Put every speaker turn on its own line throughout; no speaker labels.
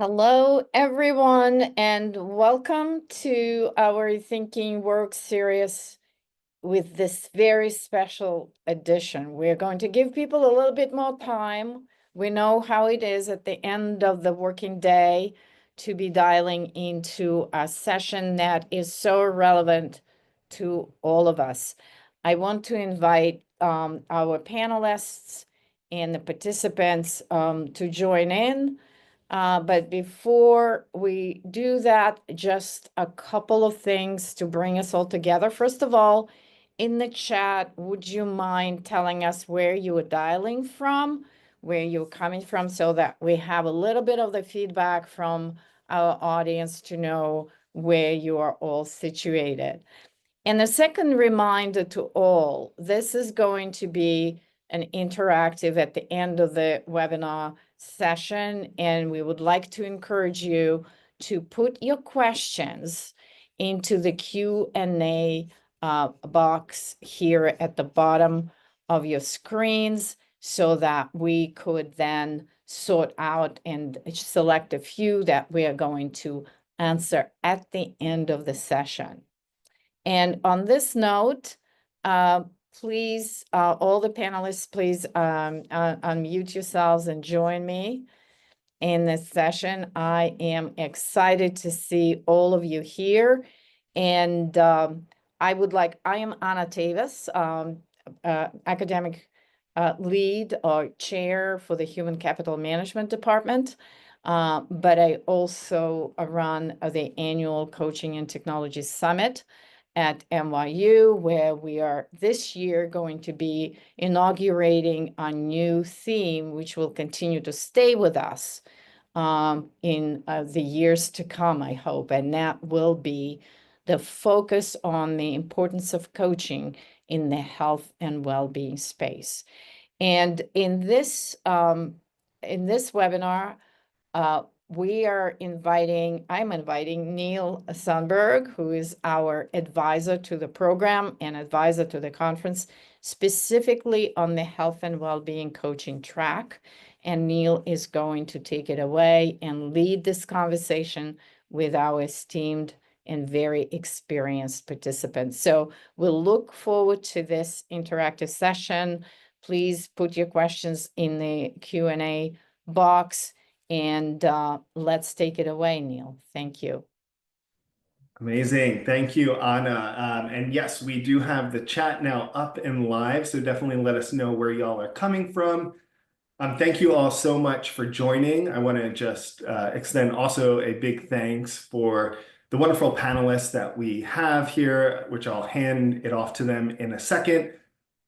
Hello, everyone, and welcome to our Thinking Work series with this very special edition. We're going to give people a little bit more time. We know how it is at the end of the working day to be dialing into a session that is so relevant to all of us. I want to invite our panelists and the participants to join in. But before we do that, just a couple of things to bring us all together. First of all, in the chat, would you mind telling us where you are dialing from, where you're coming from, so that we have a little bit of the feedback from our audience to know where you are all situated? And the second reminder to all, this is going to be an interactive at the end of the webinar session, and we would like to encourage you to put your questions into the Q&A box here at the bottom of your screens so that we could then sort out and select a few that we are going to answer at the end of the session. And on this note, please, all the panelists, please unmute yourselves and join me in this session. I am excited to see all of you here. And I am Anna Tavis, academic lead or chair for the Human Capital Management Department. But I also run the annual Coaching and Technology Summit at NYU, where we are this year going to be inaugurating a new theme, which will continue to stay with us in the years to come, I hope. And that will be the focus on the importance of coaching in the health and well-being space. And in this webinar, I'm inviting Neil Sundberg, who is our advisor to the program and advisor to the conference, specifically on the health and well-being coaching track. And Neil is going to take it away and lead this conversation with our esteemed and very experienced participants. So we'll look forward to this interactive session. Please put your questions in the Q&A box. And let's take it away, Neil. Thank you.
Amazing. Thank you, Anna. And yes, we do have the chat now up and live, so definitely let us know where y'all are coming from. Thank you all so much for joining. I want to just extend also a big thanks for the wonderful panelists that we have here, which I'll hand it off to them in a second.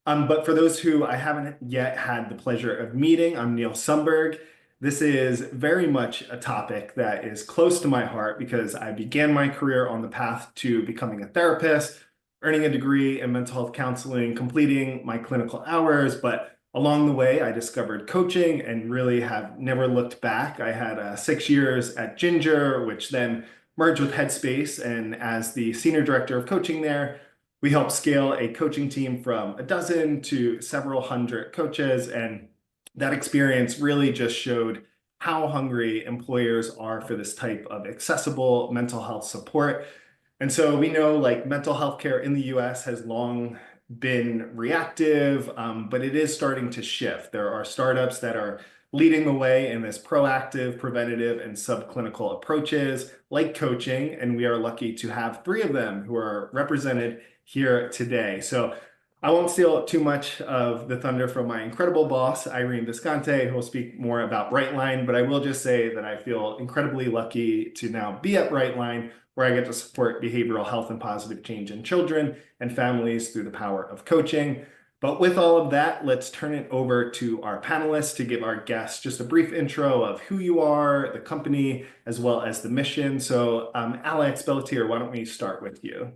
But for those who I haven't yet had the pleasure of meeting, I'm Neil Sundberg. This is very much a topic that is close to my heart because I began my career on the path to becoming a therapist, earning a degree in mental health counseling, completing my clinical hours. But along the way, I discovered coaching and really have never looked back. I had 6 years at Ginger, which then merged with Headspace. And as the senior director of coaching there, we helped scale a coaching team from a dozen to several hundred coaches. And that experience really just showed how hungry employers are for this type of accessible mental health support. And so we know like mental health care in the US has long been reactive, but it is starting to shift. There are startups that are leading the way in this proactive, preventative, and subclinical approaches like coaching. And we are lucky to have 3 of them who are represented here today. So I won't steal too much of the thunder from my incredible boss, Irene Visconti, who will speak more about Brightline, but I will just say that I feel incredibly lucky to now be at Brightline, where I get to support behavioral health and positive change in children and families through the power of coaching. But with all of that, let's turn it over to our panelists to give our guests just a brief intro of who you are, the company, as well as the mission. So Alex Bellatier, why don't we start with you?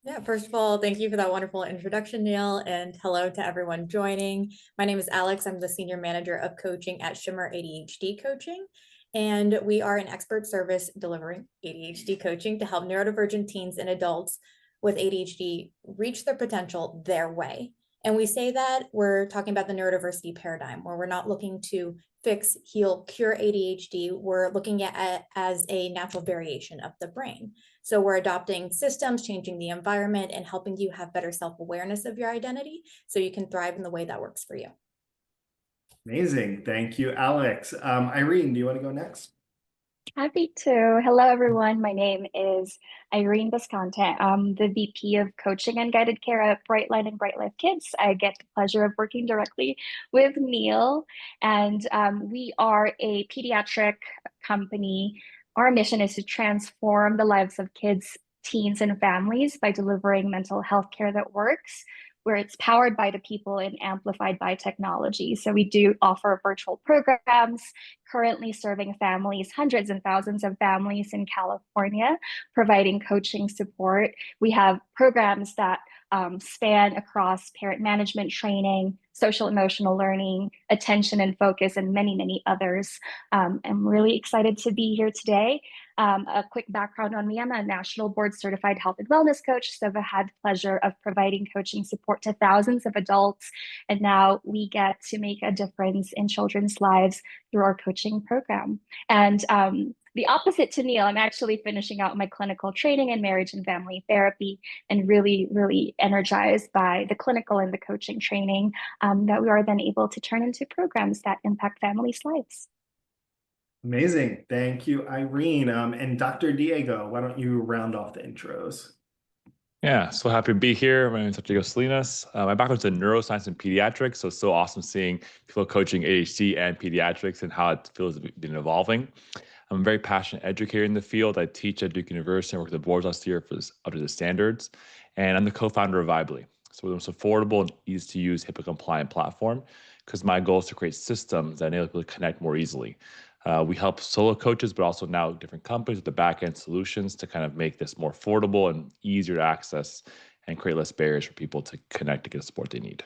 Yeah, first of all, thank you for that wonderful introduction, Neil, and hello to everyone joining. My name is Alex. I'm the Senior Manager of Coaching at Shimmer ADHD Coaching, and we are an expert service delivering ADHD coaching to help neurodivergent teens and adults with ADHD reach their potential their way. And we say that we're talking about the neurodiversity paradigm, where we're not looking to fix, heal, cure ADHD. We're looking at it as a natural variation of the brain. So we're adopting systems, changing the environment, and helping you have better self-awareness of your identity so you can thrive in the way that works for you.
Amazing. Thank you, Alex. Irene, do you want to go next?
Happy to. Hello, everyone. My name is Irene Visconti. I'm the VP of Coaching and Guided Care at Brightline and Bright Life Kids. I get the pleasure of working directly with Neil, and we are a pediatric company. Our mission is to transform the lives of kids, teens, and families by delivering mental health care that works, where it's powered by the people and amplified by technology. So we do offer virtual programs, currently serving families, hundreds and thousands of families in California, providing coaching support. We have programs that span across parent management training, social emotional learning, attention and focus, and many, many others. I'm really excited to be here today. A quick background on me, I'm a national board certified health and wellness coach. So I've had the pleasure of providing coaching support to thousands of adults. And now we get to make a difference in children's lives through our coaching program. And the opposite to Neil, I'm actually finishing out my clinical training in marriage and family therapy, and really, really energized by the clinical and the coaching training that we are then able to turn into programs that impact families' lives.
Amazing. Thank you, Irene. And Dr. Diego, why don't you round off the intros?
Yeah, so happy to be here. My name is Dr. Diego Salinas. My background is in neuroscience and pediatrics, so it's so awesome seeing people coaching ADHD and pediatrics and how it feels been evolving. I'm a very passionate educator in the field. I teach at Duke University and work with the boards last year for up to the standards. And I'm the co-founder of Vibely. So we're the most affordable and easy to use HIPAA compliant platform, because my goal is to create systems that enable people to connect more easily. We help solo coaches, but also now different companies with the back-end solutions to kind of make this more affordable and easier to access and create less barriers for people to connect to get the support they need.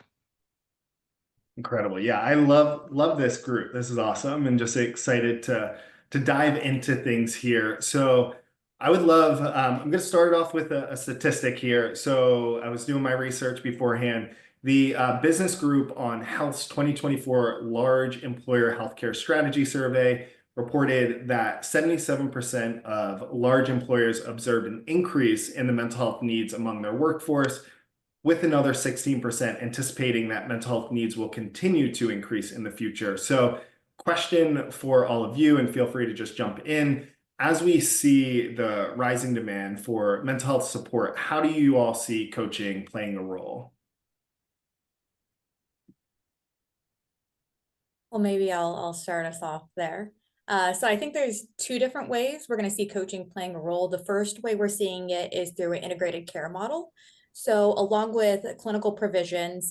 Incredible. Yeah, I love this group. This is awesome, and just excited to dive into things here. So I would love, I'm going to start off with a statistic here. So I was doing my research beforehand. The Business Group on Health's 2024 Large Employer Healthcare Strategy Survey reported that 77% of large employers observed an increase in the mental health needs among their workforce, with another 16% anticipating that mental health needs will continue to increase in the future. So, question for all of you, and feel free to just jump in. As we see the rising demand for mental health support, how do you all see coaching playing a role?
Well, maybe I'll start us off there. So I think there's two different ways we're going to see coaching playing a role. The first way we're seeing it is through an integrated care model. So along with clinical provisions,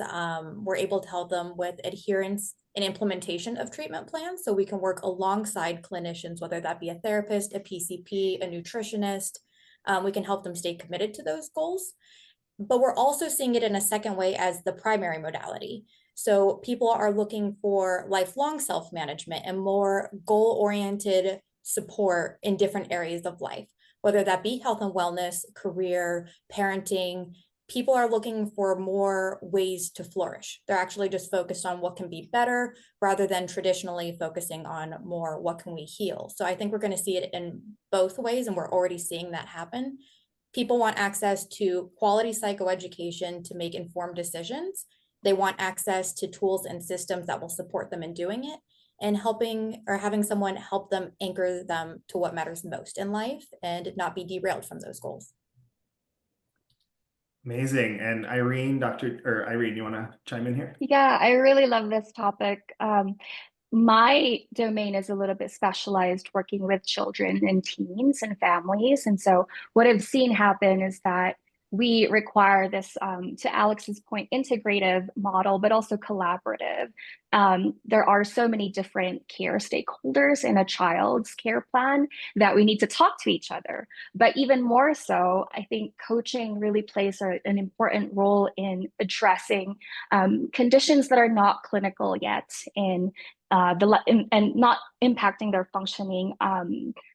we're able to help them with adherence and implementation of treatment plans. So we can work alongside clinicians, whether that be a therapist, a PCP, a nutritionist. We can help them stay committed to those goals. But we're also seeing it in a second way as the primary modality. So people are looking for lifelong self-management and more goal-oriented support in different areas of life, whether that be health and wellness, career, parenting. People are looking for more ways to flourish. They're actually just focused on what can be better rather than traditionally focusing on more what can we heal. So I think we're going to see it in both ways, and we're already seeing that happen. People want access to quality psychoeducation to make informed decisions. They want access to tools and systems that will support them in doing it, and helping or having someone help them anchor them to what matters most in life and not be derailed from those goals.
Amazing. And Irene, Irene, you want to chime in here?
Yeah, I really love this topic. My domain is a little bit specialized working with children and teens and families. And so what I've seen happen is that we require this, to Alex's point, integrative model, but also collaborative. There are so many different care stakeholders in a child's care plan that we need to talk to each other. But even more so, I think coaching really plays an important role in addressing conditions that are not clinical yet in and not impacting their functioning.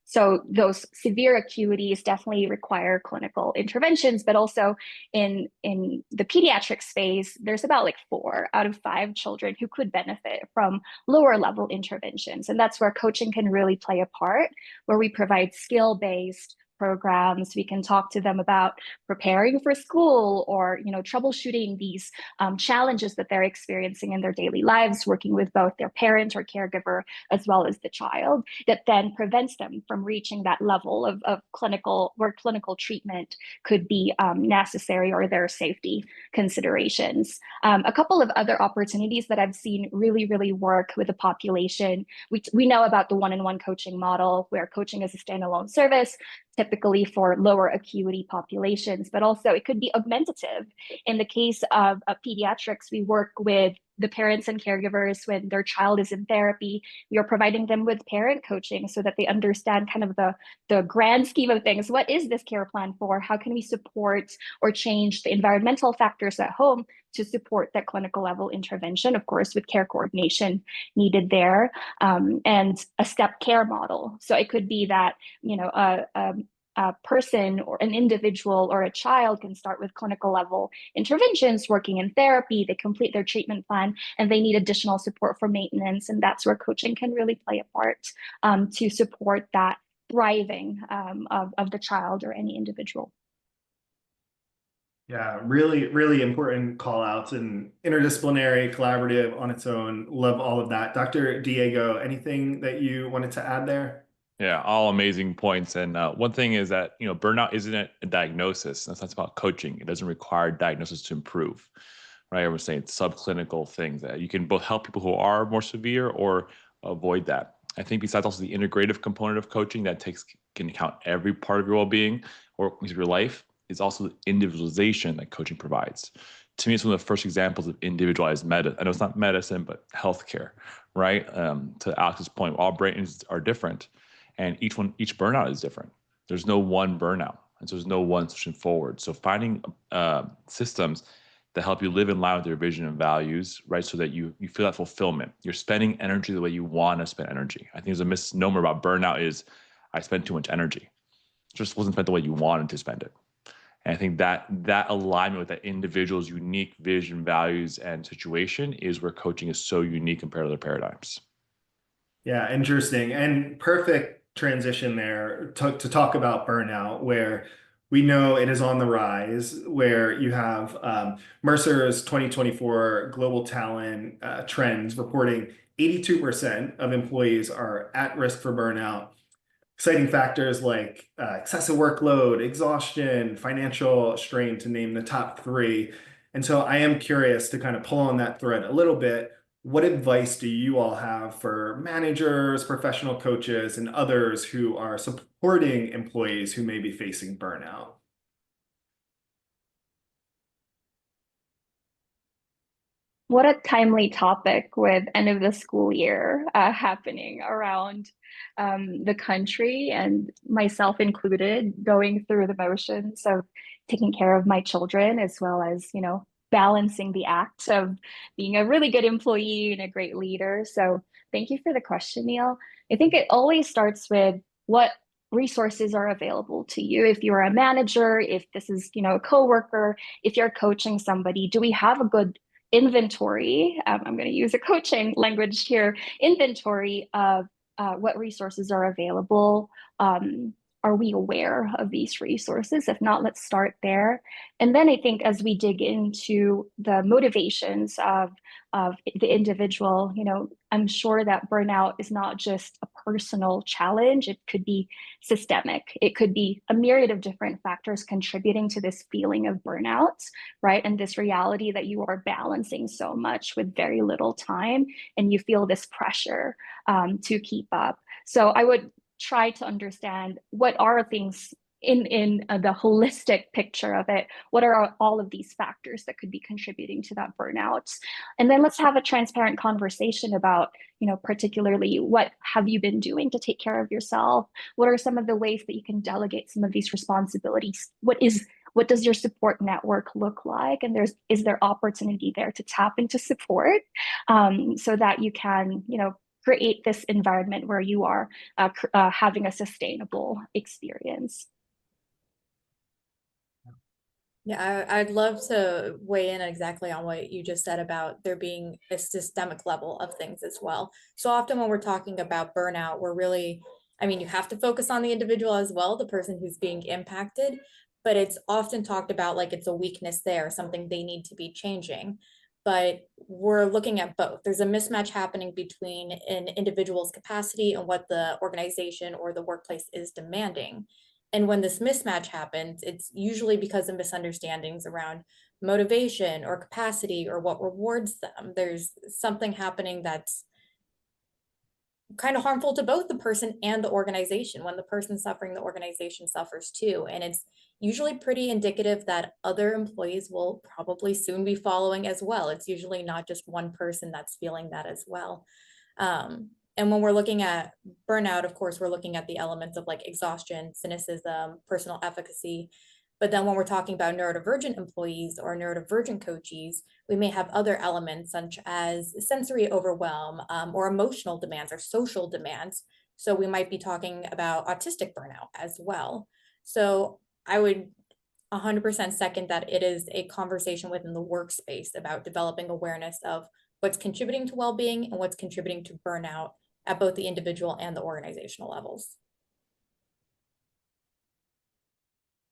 So those severe acuities definitely require clinical interventions, but also in the pediatric space, there's about like 4 out of 5 children who could benefit from lower level interventions. And that's where coaching can really play a part, where we provide skill-based programs. We can talk to them about preparing for school, or troubleshooting these challenges that they're experiencing in their daily lives, working with both their parent or caregiver as well as the child, that then prevents them from reaching that level of clinical, where clinical treatment could be necessary, or their safety considerations. A couple of other opportunities that I've seen really work with the population. We know about the one-on-one coaching model, where coaching is a standalone service, typically for lower acuity populations, but also it could be augmentative. In the case of pediatrics, we work with the parents and caregivers when their child is in therapy. We are providing them with parent coaching so that they understand kind of the grand scheme of things. What is this care plan for? How can we support or change the environmental factors at home to support that clinical level intervention, of course, with care coordination needed there, and a step care model. So it could be that, a person or an individual or a child can start with clinical level interventions, working in therapy, they complete their treatment plan, and they need additional support for maintenance. And that's where coaching can really play a part to support that thriving of the child or any individual.
Yeah, really important call outs, and interdisciplinary, collaborative on its own. Love all of that. Dr. Diego, anything that you wanted to add there?
Yeah, all amazing points. And one thing is that, burnout isn't a diagnosis. That's not about coaching. It doesn't require diagnosis to improve, right? We're saying subclinical things that you can both help people who are more severe or avoid that. I think besides also the integrative component of coaching that can count every part of your well-being or your life, is also the individualization that coaching provides. To me, it's one of the first examples of individualized medicine. I know it's not medicine, but healthcare, right? To Alex's point, all brains are different, and each burnout is different. There's no one burnout, and so there's no one solution forward. So finding systems that help you live in line with your vision and values, right? So that you feel that fulfillment. You're spending energy the way you want to spend energy. I think there's a misnomer about burnout is I spend too much energy. It just wasn't spent the way you wanted to spend it. And I think that alignment with that individual's unique vision, values, and situation is where coaching is so unique compared to other paradigms.
Yeah, interesting. And perfect transition there to talk about burnout, where we know it is on the rise, where you have Mercer's 2024 Global Talent Trends reporting 82% of employees are at risk for burnout, citing factors like excessive workload, exhaustion, financial strain, to name the top 3. And so I am curious to kind of pull on that thread a little bit. What advice do you all have for managers, professional coaches, and others who are supporting employees who may be facing burnout?
What a timely topic with end of the school year happening around the country, and myself included, going through the motions of taking care of my children, as well as, balancing the act of being a really good employee and a great leader. So thank you for the question, Neil. I think it always starts with what resources are available to you. If you're a manager, if this is, a coworker, if you're coaching somebody, do we have a good inventory? I'm going to use a coaching language here, inventory of what resources are available. Are we aware of these resources? If not, let's start there. And then I think as we dig into the motivations of the individual, I'm sure that burnout is not just a personal challenge. It could be systemic. It could be a myriad of different factors contributing to this feeling of burnout, right? And this reality that you are balancing so much with very little time, and you feel this pressure to keep up. So I would try to understand what are things in the holistic picture of it. What are all of these factors that could be contributing to that burnout? And then let's have a transparent conversation about, particularly what have you been doing to take care of yourself? What are some of the ways that you can delegate some of these responsibilities? What does your support network look like? And is there opportunity there to tap into support so that you can, create this environment where you are having a sustainable experience.
Yeah, I'd love to weigh in exactly on what you just said about there being a systemic level of things as well. So often when we're talking about burnout, we're really, I mean, you have to focus on the individual as well, the person who's being impacted, but it's often talked about like it's a weakness there, something they need to be changing. But we're looking at both. There's a mismatch happening between an individual's capacity and what the organization or the workplace is demanding. And when this mismatch happens, it's usually because of misunderstandings around motivation or capacity or what rewards them. There's something happening that's kind of harmful to both the person and the organization. When the person's suffering, the organization suffers too. And it's usually pretty indicative that other employees will probably soon be following as well. It's usually not just one person that's feeling that as well. And when we're looking at burnout, of course, we're looking at the elements of like exhaustion, cynicism, personal efficacy. But then when we're talking about neurodivergent employees or neurodivergent coachees, we may have other elements such as sensory overwhelm or emotional demands or social demands. So we might be talking about autistic burnout as well. So I would 100% second that it is a conversation within the workspace about developing awareness of what's contributing to well-being and what's contributing to burnout at both the individual and the organizational levels.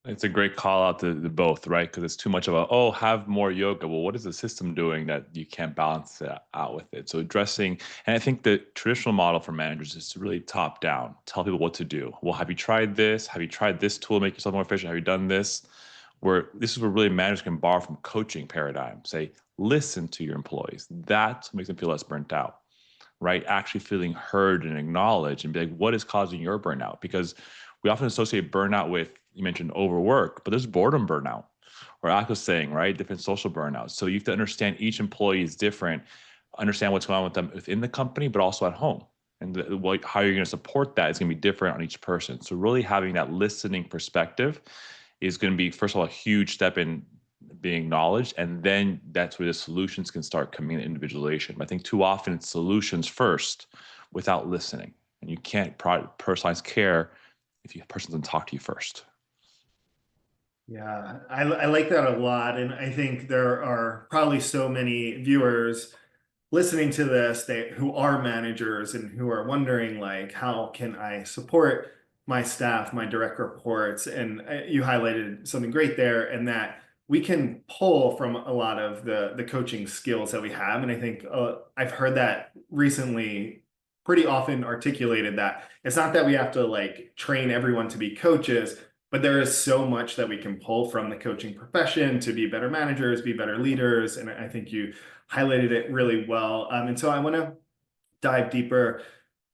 It's a great call out to both, right? Because it's too much of a, oh, have more yoga. Well, what is the system doing that you can't balance it out with it? So addressing, and I think the traditional model for managers is to really top down, tell people what to do. Well, have you tried this? Have you tried this tool to make yourself more efficient? Have you done this? Where this is where really managers can borrow from coaching paradigm. Say, listen to your employees. That makes them feel less burnt out, right? Actually feeling heard and acknowledged and be like, what is causing your burnout? Because we often associate burnout with, you mentioned overwork, but there's boredom burnout, or Ak was saying, right? Different social burnouts. So you have to understand each employee is different, understand what's going on with them within the company, but also at home. And how you're going to support that is going to be different on each person. So really having that listening perspective is going to be, first of all, a huge step in being acknowledged. And then that's where the solutions can start coming in individualization. I think too often it's solutions first without listening. And you can't personalize care if the person doesn't talk to you first.
Yeah, I like that a lot. And I think there are probably so many viewers listening to this who are managers and who are wondering, like, how can I support my staff, my direct reports? And you highlighted something great there, and that we can pull from a lot of the coaching skills that we have. And I think I've heard that recently pretty often articulated, that it's not that we have to like train everyone to be coaches, but there is so much that we can pull from the coaching profession to be better managers, be better leaders. And I think you highlighted it really well. And so I want to dive deeper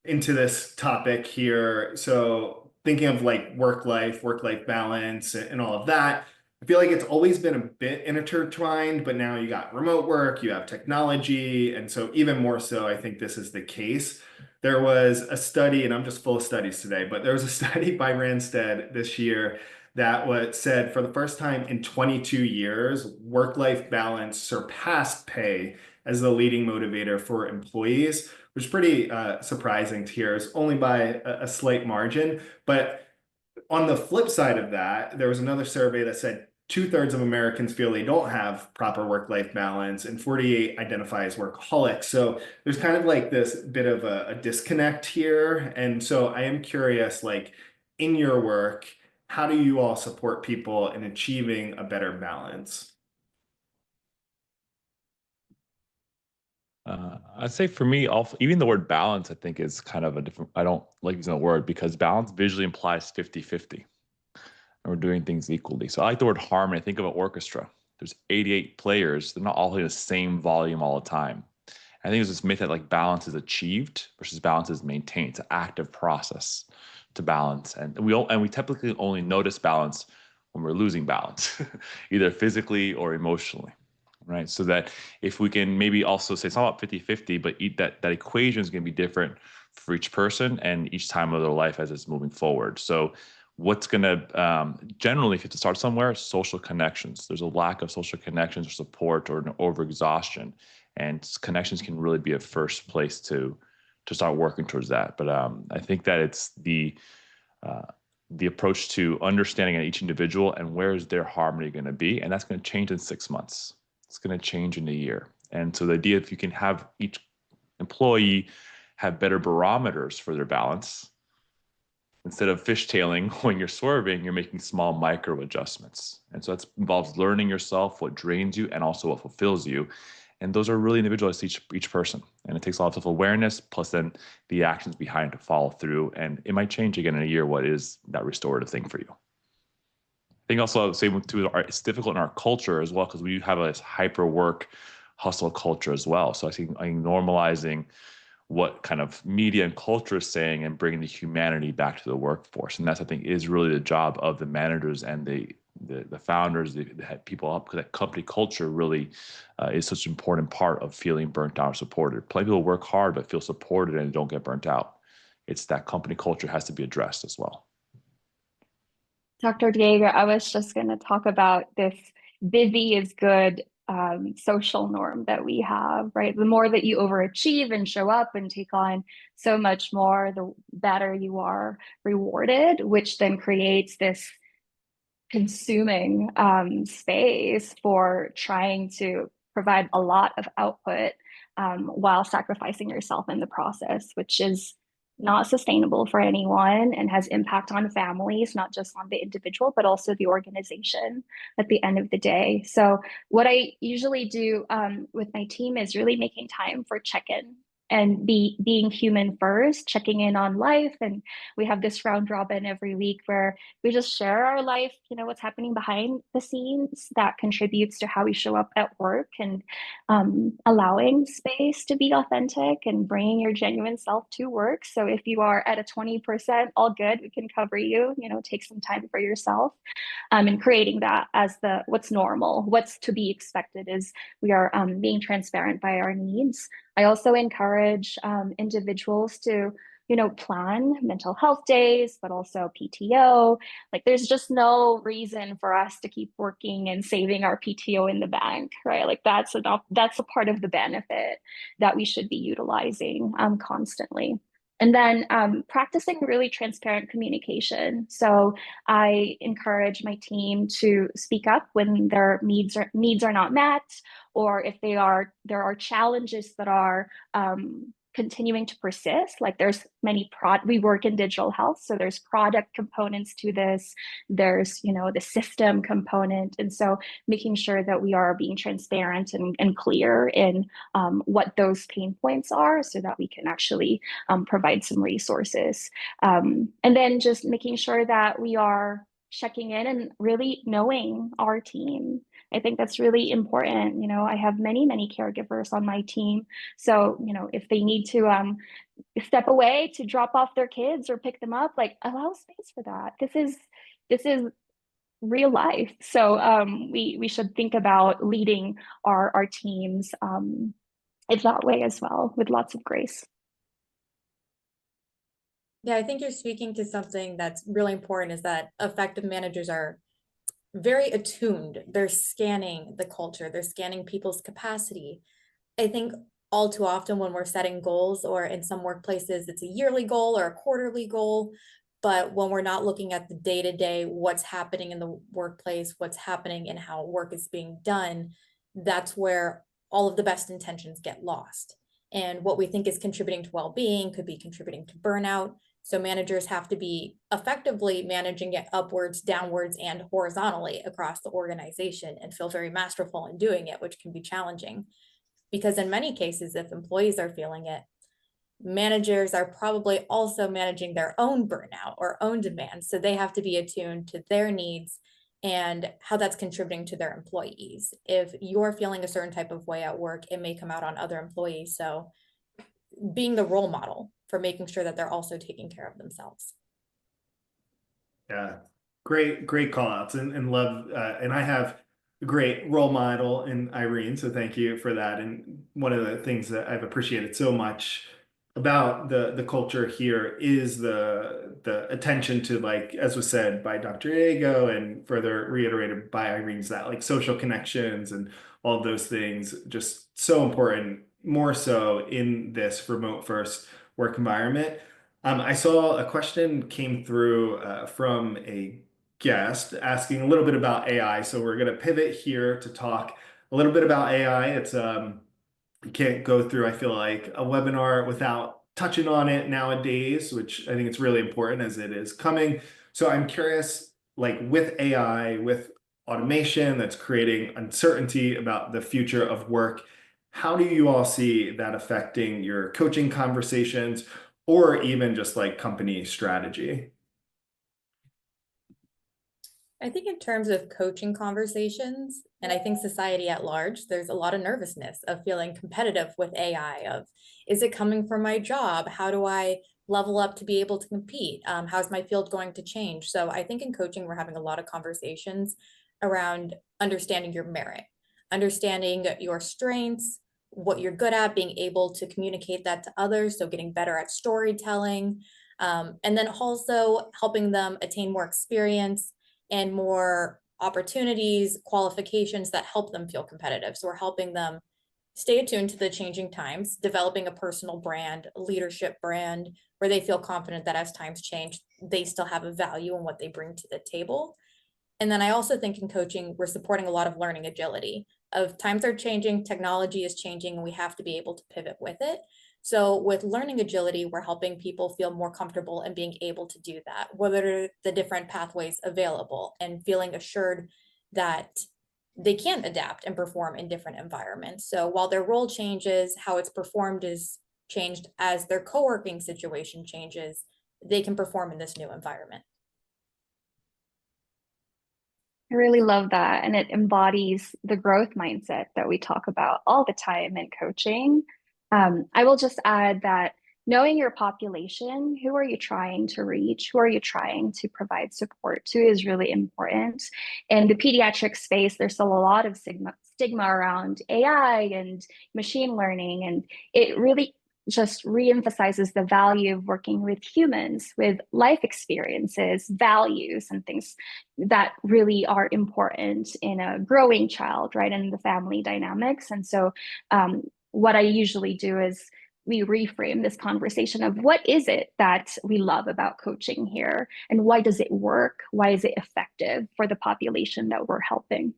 into this topic here. So thinking of like work-life balance and all of that, I feel like it's always been a bit intertwined, but now you got remote work, you have technology. And so even more so, I think this is the case. There was a study, and I'm just full of studies today, but there was a study by Randstad this year that said for the first time in 22 years, work-life balance surpassed pay as the leading motivator for employees, which is pretty surprising to hear. It's only by a slight margin. But on the flip side of that, there was another survey that said 2/3 of Americans feel they don't have proper work-life balance, and 48 identify as workaholics. So there's kind of like this bit of a disconnect here. And so I am curious, like in your work, how do you all support people in achieving a better balance?
I'd say for me, even the word balance, I think is kind of a different, I don't like using the word because balance visually implies 50-50. And we're doing things equally. So I like the word harmony. I think of an orchestra. There's 88 players. They're not all playing the same volume all the time. I think it's this myth that like balance is achieved versus balance is maintained. It's an active process to balance. And we typically only notice balance when we're losing balance, either physically or emotionally. Right. So that if we can maybe also say it's not about 50-50, but that equation is going to be different for each person and each time of their life as it's moving forward. So what's going to generally, if you have to start somewhere, social connections. There's a lack of social connections or support or an overexhaustion, and connections can really be a first place to to start working towards that. But I think that it's the approach to understanding each individual and where is their harmony going to be, and that's going to change in 6 months. It's going to change in a year. And so the idea, if you can have each employee have better barometers for their balance, instead of fishtailing when you're swerving, you're making small micro adjustments. And so that involves learning yourself, what drains you, and also what fulfills you. And those are really individualized to each person. And it takes a lot of self-awareness, plus then the actions behind to follow through. And it might change again in a year what is that restorative thing for you. I think also I would say too, it's difficult in our culture as well, because we have a hyper work hustle culture as well. So I think normalizing what kind of media and culture is saying and bringing the humanity back to the workforce. And that's, I think, is really the job of the managers and the founders, the people up, because that company culture really is such an important part of feeling burnt out or supported. Plenty of people work hard but feel supported and don't get burnt out. It's that company culture has to be addressed as well.
Dr. Diego, I was just going to talk about this busy is good social norm that we have, right? The more that you overachieve and show up and take on so much more, the better you are rewarded, which then creates this consuming space for trying to provide a lot of output while sacrificing yourself in the process, which is not sustainable for anyone and has impact on families, not just on the individual, but also the organization at the end of the day. So what I usually do with my team is really making time for check-in and being human first, checking in on life. And we have this round robin every week where we just share our life, what's happening behind the scenes that contributes to how we show up at work, and allowing space to be authentic and bringing your genuine self to work. So if you are at a 20%, all good, we can cover you, take some time for yourself. And creating that as what's normal, what's to be expected is we are being transparent by our needs. I also encourage individuals to, plan mental health days, but also PTO. Like there's just no reason for us to keep working and saving our PTO in the bank, right? Like that's a part of the benefit that we should be utilizing constantly. And then practicing really transparent communication. So I encourage my team to speak up when their needs are not met, or if there are challenges that are continuing to persist. Like there's we work in digital health, so there's product components to this. There's the system component, and so making sure that we are being transparent and clear in what those pain points are, so that we can actually provide some resources. And then just making sure that we are checking in and really knowing our team. I think that's really important. I have many caregivers on my team. So, if they need to step away to drop off their kids or pick them up, like allow space for that. This is real life. So we should think about leading our teams in that way as well, with lots of grace.
Yeah, I think you're speaking to something that's really important, is that effective managers are very attuned. They're scanning the culture, they're scanning people's capacity. I think all too often when we're setting goals, or in some workplaces, it's a yearly goal or a quarterly goal. But when we're not looking at the day-to-day, what's happening in the workplace, what's happening in how work is being done, that's where all of the best intentions get lost. And what we think is contributing to well-being could be contributing to burnout. So managers have to be effectively managing it upwards, downwards, and horizontally across the organization, and feel very masterful in doing it, which can be challenging. Because in many cases, if employees are feeling it, managers are probably also managing their own burnout or own demands. So they have to be attuned to their needs and how that's contributing to their employees. If you're feeling a certain type of way at work, it may come out on other employees. So being the role model for making sure that they're also taking care of themselves.
Yeah, great call outs, and love, and I have a great role model in Irene, so thank you for that. And one of the things that I've appreciated so much about the culture here is the attention to, like, as was said by Dr. Diego and further reiterated by Irene's, that like social connections and all of those things, just so important, more so in this remote first work environment. I saw a question came through from a guest asking a little bit about AI. So we're going to pivot here to talk a little bit about AI. It's you can't go through, I feel like, a webinar without touching on it nowadays, which I think it's really important as it is coming. So I'm curious, like with AI, with automation that's creating uncertainty about the future of work, how do you all see that affecting your coaching conversations or even just like company strategy?
I think in terms of coaching conversations, and I think society at large, there's a lot of nervousness of feeling competitive with AI, of is it coming from my job? How do I level up to be able to compete? How's my field going to change? So I think in coaching, we're having a lot of conversations around understanding your merit, understanding your strengths, what you're good at, being able to communicate that to others. So getting better at storytelling, and then also helping them attain more experience and more opportunities, qualifications that help them feel competitive. So we're helping them stay attuned to the changing times, developing a personal brand, a leadership brand, where they feel confident that as times change, they still have a value in what they bring to the table. And then I also think in coaching, we're supporting a lot of learning agility of times are changing, technology is changing, and we have to be able to pivot with it. So with learning agility, we're helping people feel more comfortable in being able to do that. What are the different pathways available and feeling assured that they can adapt and perform in different environments. So while their role changes, how it's performed is changed as their co-working situation changes, they can perform in this new environment.
I really love that. And it embodies the growth mindset that we talk about all the time in coaching. I will just add that knowing your population, who are you trying to reach? Who are you trying to provide support to is really important. In the pediatric space, there's still a lot of stigma around AI and machine learning, and it really just reemphasizes the value of working with humans with life experiences, values, and things that really are important in a growing child, right? And the family dynamics. And so, what I usually do is we reframe this conversation of what is it that we love about coaching here, and why does it work? Why is it effective for the population that we're helping?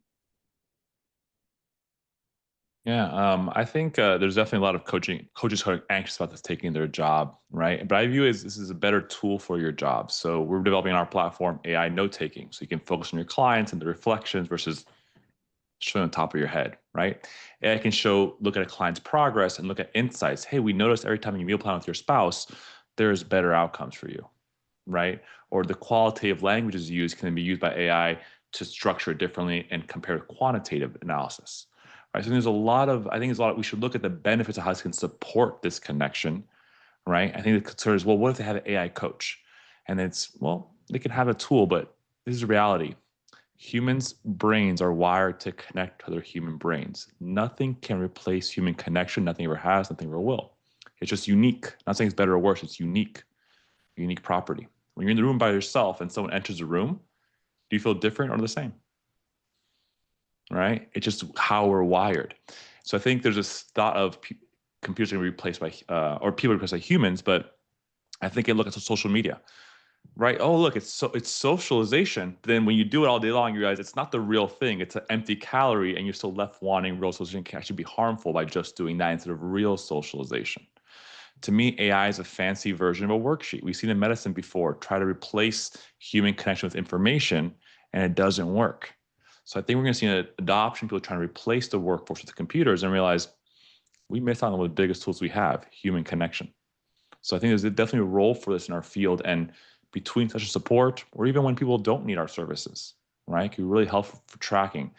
Yeah, I think there's definitely a lot of coaches who are anxious about this taking their job, right? But I view it as this is a better tool for your job. So we're developing our platform AI note taking, so you can focus on your clients and the reflections versus showing on top of your head, right? AI can look at a client's progress and look at insights. Hey, we noticed every time you meal plan with your spouse, there's better outcomes for you, right? Or the qualitative languages used can be used by AI to structure it differently and compare quantitative analysis. Right. So we should look at the benefits of how this can support this connection, right? I think the concern is, well, what if they have an AI coach? And they can have a tool, but this is the reality. Humans' brains are wired to connect to other human brains. Nothing can replace human connection. Nothing ever has, nothing ever will. It's just unique. I'm not saying it's better or worse, it's unique property. When you're in the room by yourself and someone enters the room, do you feel different or the same? Right? It's just how we're wired. So I think there's this thought of computers going to be replaced by, or people replaced by humans, but I think I look at social media, right? Oh, look, it's socialization. But then when you do it all day long, you realize it's not the real thing. It's an empty calorie, and you're still left wanting real socialization can actually be harmful by just doing that instead of real socialization. To me, AI is a fancy version of a worksheet. We've seen in medicine before, try to replace human connection with information, and it doesn't work. So I think we're going to see an adoption, people trying to replace the workforce with the computers and realize we missed out on one of the biggest tools we have, human connection. So I think there's definitely a role for this in our field, and between such a support, or even when people don't need our services, right? It can really help for tracking.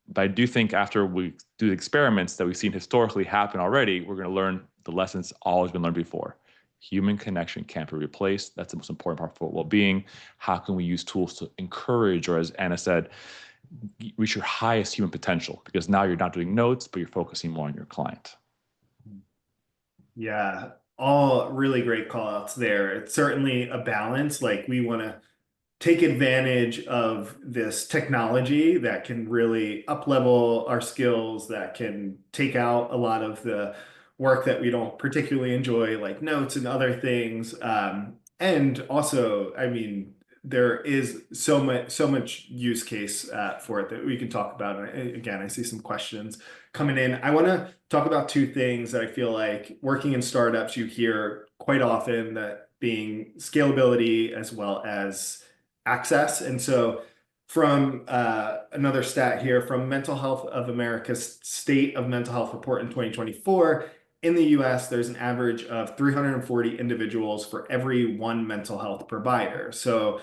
But I do think after we do the experiments that we've seen historically happen already, we're going to learn the lessons always been learned before. Human connection can't be replaced. That's the most important part for well-being. How can we use tools to encourage, or as Anna said, reach your highest human potential? Because now you're not doing notes, but you're focusing more on your client.
Yeah, all really great call outs there. It's certainly a balance. Like we want to take advantage of this technology that can really up level our skills, that can take out a lot of the work that we don't particularly enjoy, like notes and other things. And also, I mean, there is so much use case for it that we can talk about. And again, I see some questions coming in. I want to talk about two things that I feel like working in startups, you hear quite often, that being scalability as well as access. And so from another stat here from Mental Health of America's State of Mental Health Report in 2024, in the US, there's an average of 340 individuals for every one mental health provider. So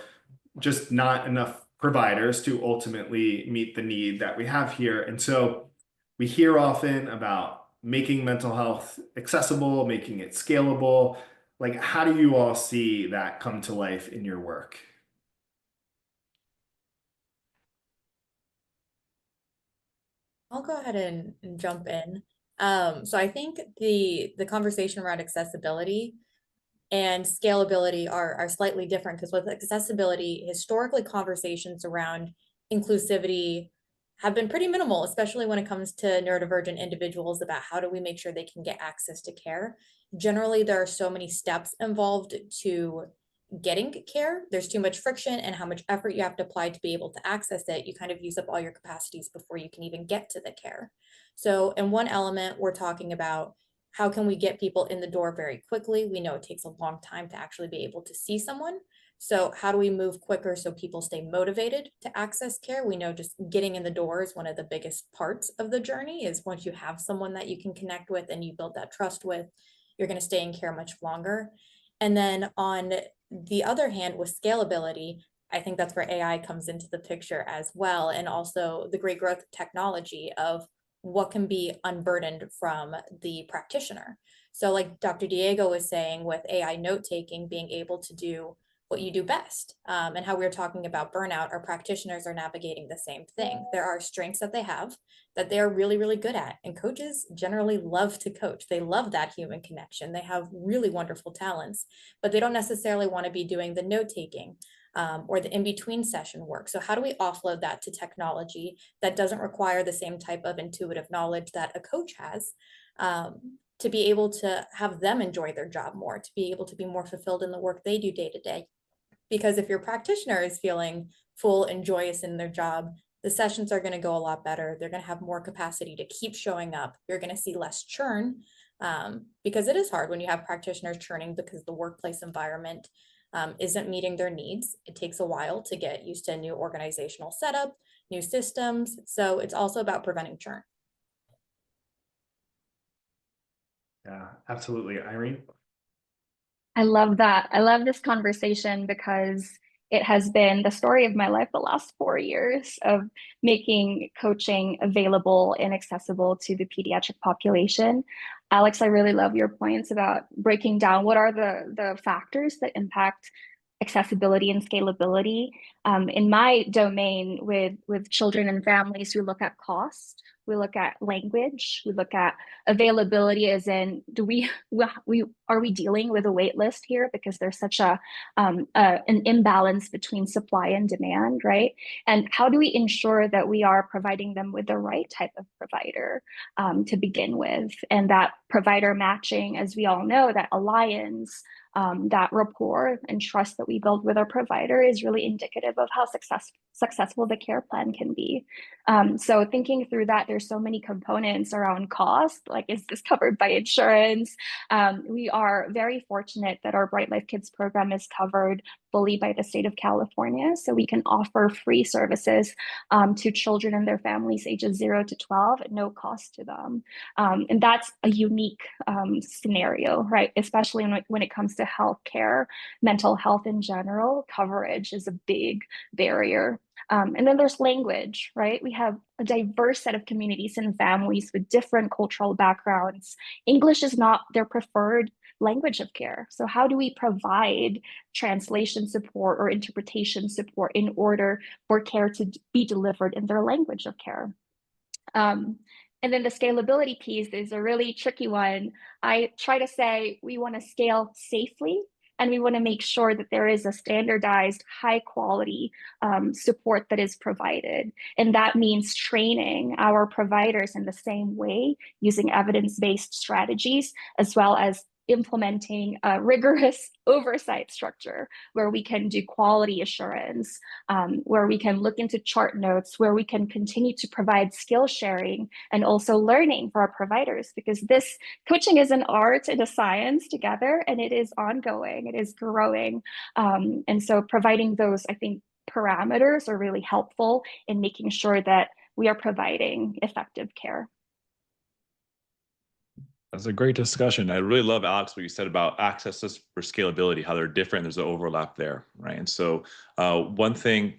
just not enough providers to ultimately meet the need that we have here. And so we hear often about making mental health accessible, making it scalable. Like, how do you all see that come to life in your work?
I'll go ahead and jump in. So I think the conversation around accessibility and scalability are slightly different, because with accessibility, historically conversations around inclusivity have been pretty minimal, especially when it comes to neurodivergent individuals, about how do we make sure they can get access to care. Generally, there are so many steps involved to getting care. There's too much friction, and how much effort you have to apply to be able to access it. You kind of use up all your capacities before you can even get to the care. So in one element, we're talking about how can we get people in the door very quickly? We know it takes a long time to actually be able to see someone. So how do we move quicker so people stay motivated to access care? We know just getting in the door is one of the biggest parts of the journey. Is once you have someone that you can connect with and you build that trust with, you're going to stay in care much longer. And then on the other hand, with scalability, I think that's where AI comes into the picture as well. And also the great growth of technology of what can be unburdened from the practitioner. So like Dr. Diego was saying, with AI note-taking, being able to do what you do best, and how we were talking about burnout, our practitioners are navigating the same thing. There are strengths that they have that they are really, really good at. And coaches generally love to coach. They love that human connection. They have really wonderful talents, but they don't necessarily want to be doing the note-taking or the in-between session work. So how do we offload that to technology that doesn't require the same type of intuitive knowledge that a coach has, to be able to have them enjoy their job more, to be able to be more fulfilled in the work they do day to day? Because if your practitioner is feeling full and joyous in their job, the sessions are going to go a lot better. They're going to have more capacity to keep showing up. You're going to see less churn, because it is hard when you have practitioners churning because the workplace environment isn't meeting their needs. It takes a while to get used to a new organizational setup, new systems. So it's also about preventing churn.
Yeah, absolutely. Irene?
I love that. I love this conversation because it has been the story of my life the last 4 years of making coaching available and accessible to the pediatric population. Alex, I really love your points about breaking down what are the factors that impact accessibility and scalability. In my domain with children and families, we look at cost, we look at language, we look at availability, as in, are we dealing with a wait list here because there's such an imbalance between supply and demand, right? And how do we ensure that we are providing them with the right type of provider to begin with? And that provider matching, as we all know, that alliance, that rapport and trust that we build with our provider is really indicative of how successful the care plan can be. So thinking through that, there's so many components around cost, like is this covered by insurance? We are very fortunate that our Bright Life Kids program is covered fully by the state of California. So we can offer free services to children and their families ages 0 to 12 at no cost to them. And that's a unique scenario, right? Especially when it comes to healthcare, mental health in general, coverage is a big barrier. And then there's language, right? We have a diverse set of communities and families with different cultural backgrounds. English is not their preferred language of care. So how do we provide translation support or interpretation support in order for care to be delivered in their language of care? And then the scalability piece is a really tricky one. I try to say we want to scale safely And we want to make sure that there is a standardized, high quality support that is provided. And that means training our providers in the same way, using evidence-based strategies, as well as implementing a rigorous oversight structure where we can do quality assurance, where we can look into chart notes, where we can continue to provide skill sharing and also learning for our providers, because this coaching is an art and a science together, and it is ongoing, it is growing. And so providing those, I think, parameters are really helpful in making sure that we are providing effective care.
That's a great discussion. I really love, Alex, what you said about access for scalability, how they're different. There's an overlap there, right? And so one thing,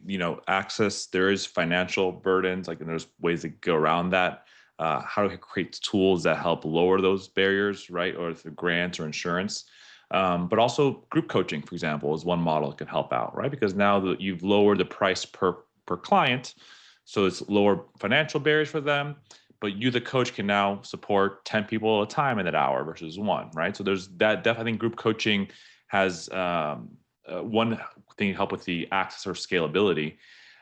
access, there is financial burdens, and there's ways to go around that. How do we create tools that help lower those barriers, right? Or through grants or insurance. But also group coaching, for example, is one model that can help out, right? Because now that you've lowered the price per client, so it's lower financial barriers for them, but you, the coach, can now support 10 people at a time in that hour versus one, right? So there's that. Definitely, I think group coaching has one thing to help with the access or scalability,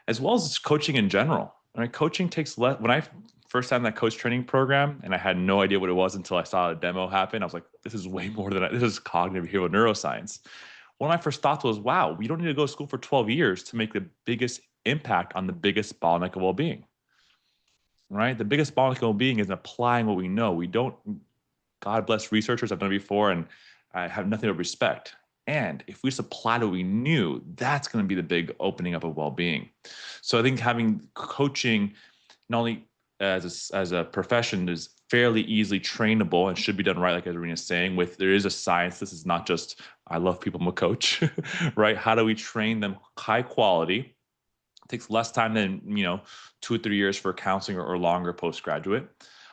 as well as coaching in general. Right? Coaching takes less. When I first had that coach training program, and I had no idea what it was until I saw a demo happen, I was like, this is way more than this is cognitive behavioral neuroscience. One of my first thoughts was, wow, we don't need to go to school for 12 years to make the biggest impact on the biggest bottleneck of well-being. Right? The biggest bottleneck of well-being is applying what we know. We don't, God bless researchers, I've done it before, and I have nothing but respect. And if we just apply what we knew, that's going to be the big opening up of well-being. So I think having coaching, not only as a profession, is fairly easily trainable and should be done right, like Arena's saying, there is a science. This is not just, I love people, I'm a coach, right? How do we train them high quality? Takes less time than 2 or 3 years for counseling or longer postgraduate,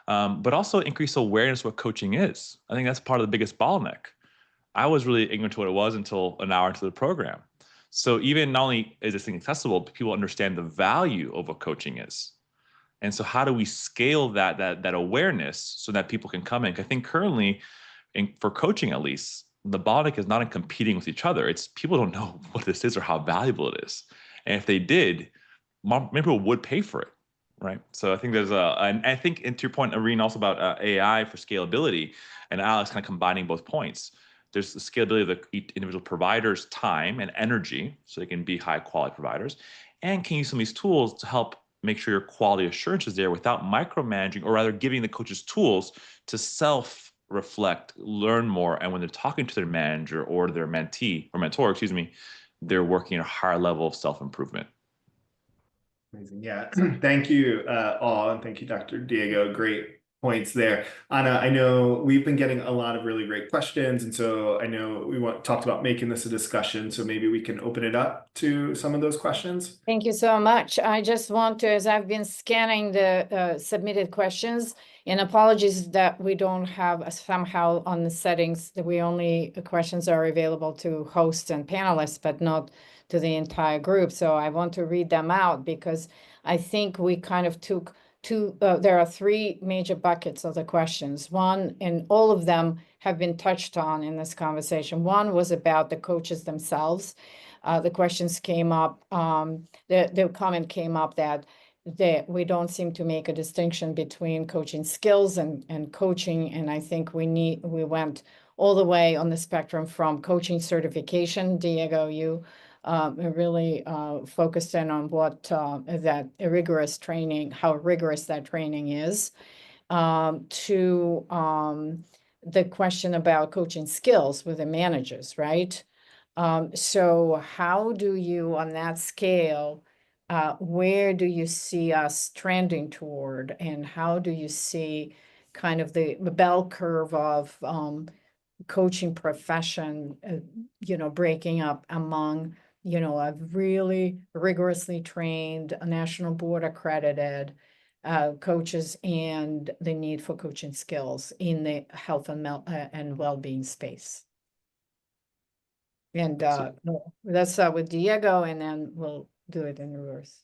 but also increase awareness of what coaching is. I think that's part of the biggest bottleneck. I was really ignorant to what it was until an hour into the program. So even not only is this thing accessible, but people understand the value of what coaching is. And so how do we scale that awareness so that people can come in? I think currently, for coaching at least, the bottleneck is not in competing with each other. It's people don't know what this is or how valuable it is. And if they did, many people would pay for it, right? So I think there's and I think, and to your point, Irene, also about AI for scalability, and Alex kind of combining both points. There's the scalability of the individual provider's time and energy, so they can be high quality providers, and can use some of these tools to help make sure your quality assurance is there without micromanaging, or rather giving the coaches tools to self-reflect, learn more, and when they're talking to their manager or their mentee or mentor, they're working at a higher level of self-improvement.
Amazing. Yeah. Thank you all. And thank you, Dr. Diego. Great points there. Anna, I know we've been getting a lot of really great questions. And so I know we talked about making this a discussion. So maybe we can open it up to some of those questions.
Thank you so much. I just want to, as I've been scanning the submitted questions, and apologies that we don't have somehow on the settings that questions are available to hosts and panelists, but not to the entire group. So I want to read them out because I think we kind of took there are 3 major buckets of the questions. One, and all of them have been touched on in this conversation. One was about the coaches themselves. The questions came up, the comment came up that we don't seem to make a distinction between coaching skills and coaching. And I think we went all the way on the spectrum from coaching certification. Diego, you really focused in on what that rigorous training, how rigorous that training is, to the question about coaching skills with the managers, right? So how do you, on that scale, where do you see us trending toward, and how do you see kind of the bell curve of coaching profession, breaking up among, a really rigorously trained, national board accredited coaches and the need for coaching skills in the health and well-being space? And let's start with Diego, and then we'll do it in reverse.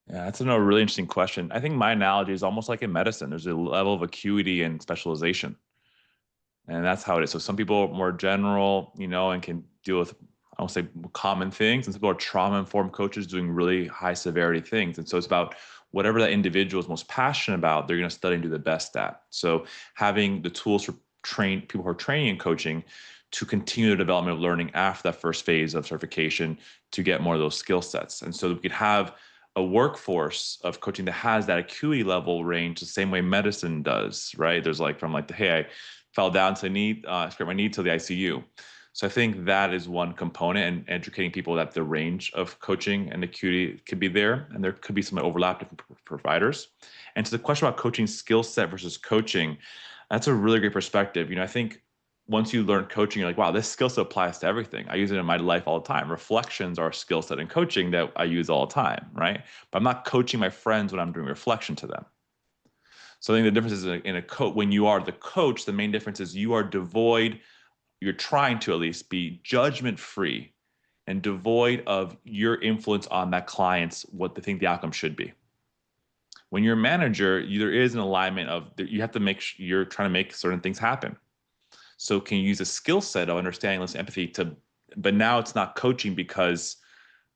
Yeah, that's a really interesting question. I think my analogy is almost like in medicine. There's a level of acuity and specialization. And that's how it is. So some people are more general, and can deal with, I won't say common things, and some people are trauma-informed coaches doing really high severity things. And so it's about whatever that individual is most passionate about, they're going to study and do the best at. So having the tools for people who are training and coaching to continue the development of learning after that first phase of certification to get more of those skill sets. And so we could have a workforce of coaching that has that acuity level range the same way medicine does, right? There's like from like the, hey, I fell down to the knee, scraped my knee to the ICU. So I think that is one component, and educating people that the range of coaching and acuity could be there, and there could be some overlap different providers. And to the question about coaching skill set versus coaching, that's a really great perspective. I think once you learn coaching, you're like, wow, this skill set applies to everything. I use it in my life all the time. Reflections are a skill set in coaching that I use all the time, right? But I'm not coaching my friends when I'm doing reflection to them. So I think the difference is in a coach, when you are the coach, the main difference is you are devoid, you're trying to at least be judgment-free and devoid of your influence on that client's, what they think the outcome should be. When you're a manager, there is an alignment of, you have to make sure you're trying to make certain things happen. So can you use a skill set of understanding, listen, empathy but now it's not coaching, because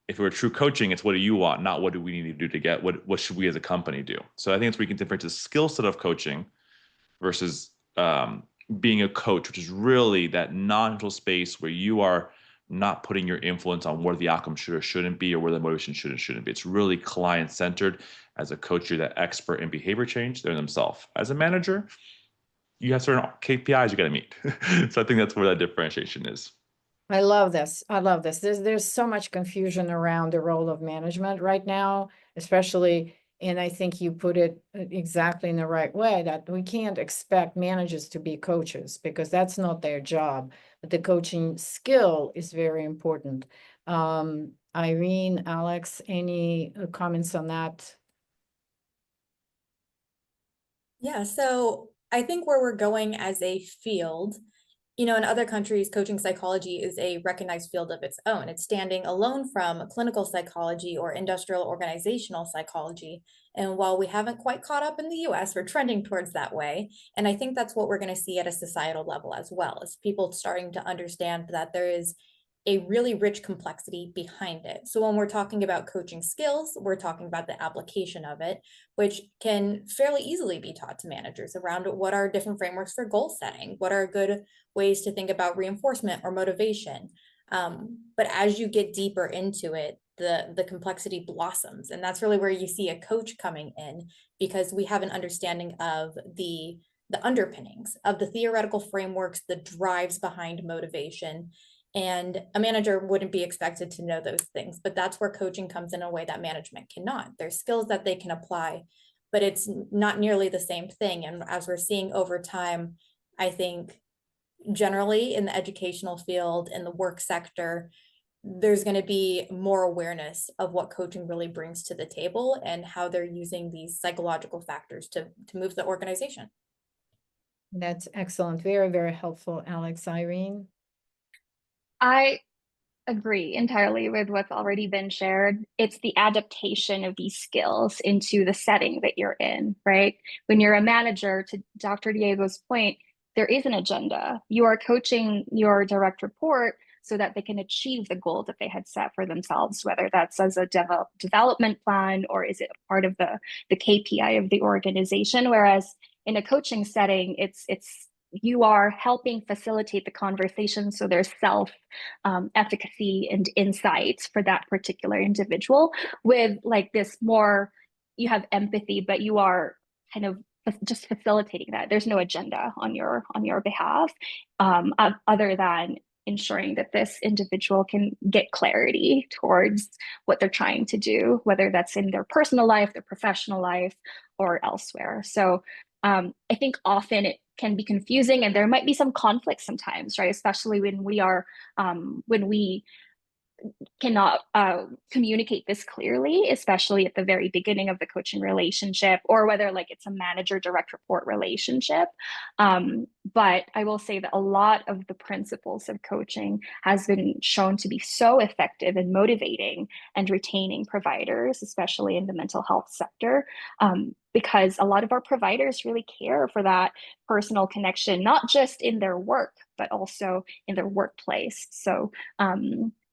if it were true coaching, it's what do you want, not what do we need to do to get, what should we as a company do? So I think it's where you can differentiate the skill set of coaching versus being a coach, which is really that non-neutral space where you are not putting your influence on where the outcome should or shouldn't be, or where the motivation should or shouldn't be. It's really client-centered. As a coach, you're that expert in behavior change. They're themselves. As a manager, you have certain KPIs you got to meet. So I think that's where that differentiation is.
I love this. I love this. There's so much confusion around the role of management right now, especially, and I think you put it exactly in the right way, that we can't expect managers to be coaches because that's not their job. But the coaching skill is very important. Irene, Alex, any comments on that?
Yeah, so I think where we're going as a field, in other countries, coaching psychology is a recognized field of its own. It's standing alone from clinical psychology or industrial organizational psychology. And while we haven't quite caught up in the US, we're trending towards that way. And I think that's what we're going to see at a societal level as well, is people starting to understand that there is a really rich complexity behind it. So when we're talking about coaching skills, we're talking about the application of it, which can fairly easily be taught to managers around what are different frameworks for goal setting, what are good ways to think about reinforcement or motivation. But as you get deeper into it, the complexity blossoms. And that's really where you see a coach coming in, because we have an understanding of the underpinnings of the theoretical frameworks, the drives behind motivation. And a manager wouldn't be expected to know those things, but that's where coaching comes in a way that management cannot. There's skills that they can apply, but it's not nearly the same thing. And as we're seeing over time, I think generally in the educational field, in the work sector, there's going to be more awareness of what coaching really brings to the table and how they're using these psychological factors to move the organization.
That's excellent. Very, very helpful, Alex. Irene?
I agree entirely with what's already been shared. It's the adaptation of these skills into the setting that you're in, right? When you're a manager, to Dr. Diego's point, there is an agenda. You are coaching your direct report so that they can achieve the goal that they had set for themselves, whether that's as a development plan or is it a part of the KPI of the organization. Whereas in a coaching setting, it's you are helping facilitate the conversation, so there's self efficacy and insights for that particular individual. With like this more, you have empathy, but you are kind of just facilitating that. There's no agenda on your behalf, other than ensuring that this individual can get clarity towards what they're trying to do, whether that's in their personal life, their professional life, or elsewhere. So I think often it can be confusing, and there might be some conflict sometimes, right? Especially when we cannot communicate this clearly, especially at the very beginning of the coaching relationship, or whether like it's a manager direct report relationship. But I will say that a lot of the principles of coaching has been shown to be so effective in motivating and retaining providers, especially in the mental health sector, because a lot of our providers really care for that personal connection, not just in their work, but also in their workplace. So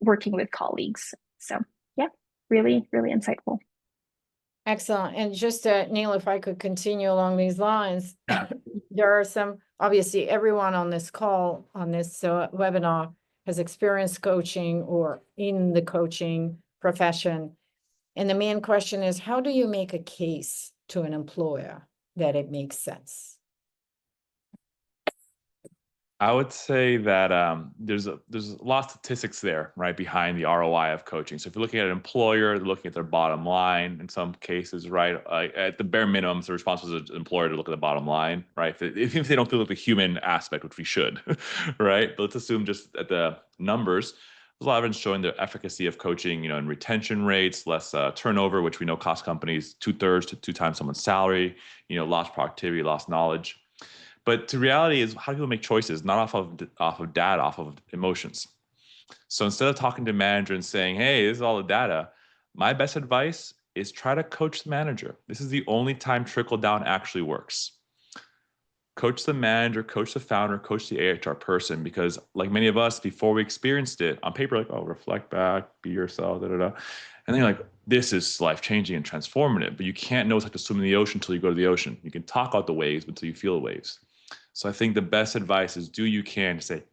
working with colleagues. So yeah, really, really insightful.
Excellent. And just Neil, if I could continue along these lines, there are some, obviously everyone on this call, on this webinar has experienced coaching or in the coaching profession. And the main question is, how do you make a case to an employer that it makes sense?
I would say that there's a lot of statistics there, right, behind the ROI of coaching. So if you're looking at an employer, they're looking at their bottom line in some cases, right? At the bare minimum, the response was an employer to look at the bottom line, right? If they don't feel like the human aspect, which we should, right? But let's assume just at the numbers, there's a lot of evidence showing the efficacy of coaching, in retention rates, less turnover, which we know cost companies 2/3 to 2 times someone's salary, lost productivity, lost knowledge. But the reality is, how do people make choices? Not off of data, off of emotions. So instead of talking to a manager and saying, hey, this is all the data, my best advice is try to coach the manager. This is the only time trickle down actually works. Coach the manager, coach the founder, coach the AHR person, because like many of us, before we experienced it on paper, like, oh, reflect back, be yourself, And then you're like, this is life-changing and transformative, but you can't know it's like to swim in the ocean until you go to the ocean. You can talk about the waves until you feel the waves. So I think the best advice is do you can to say,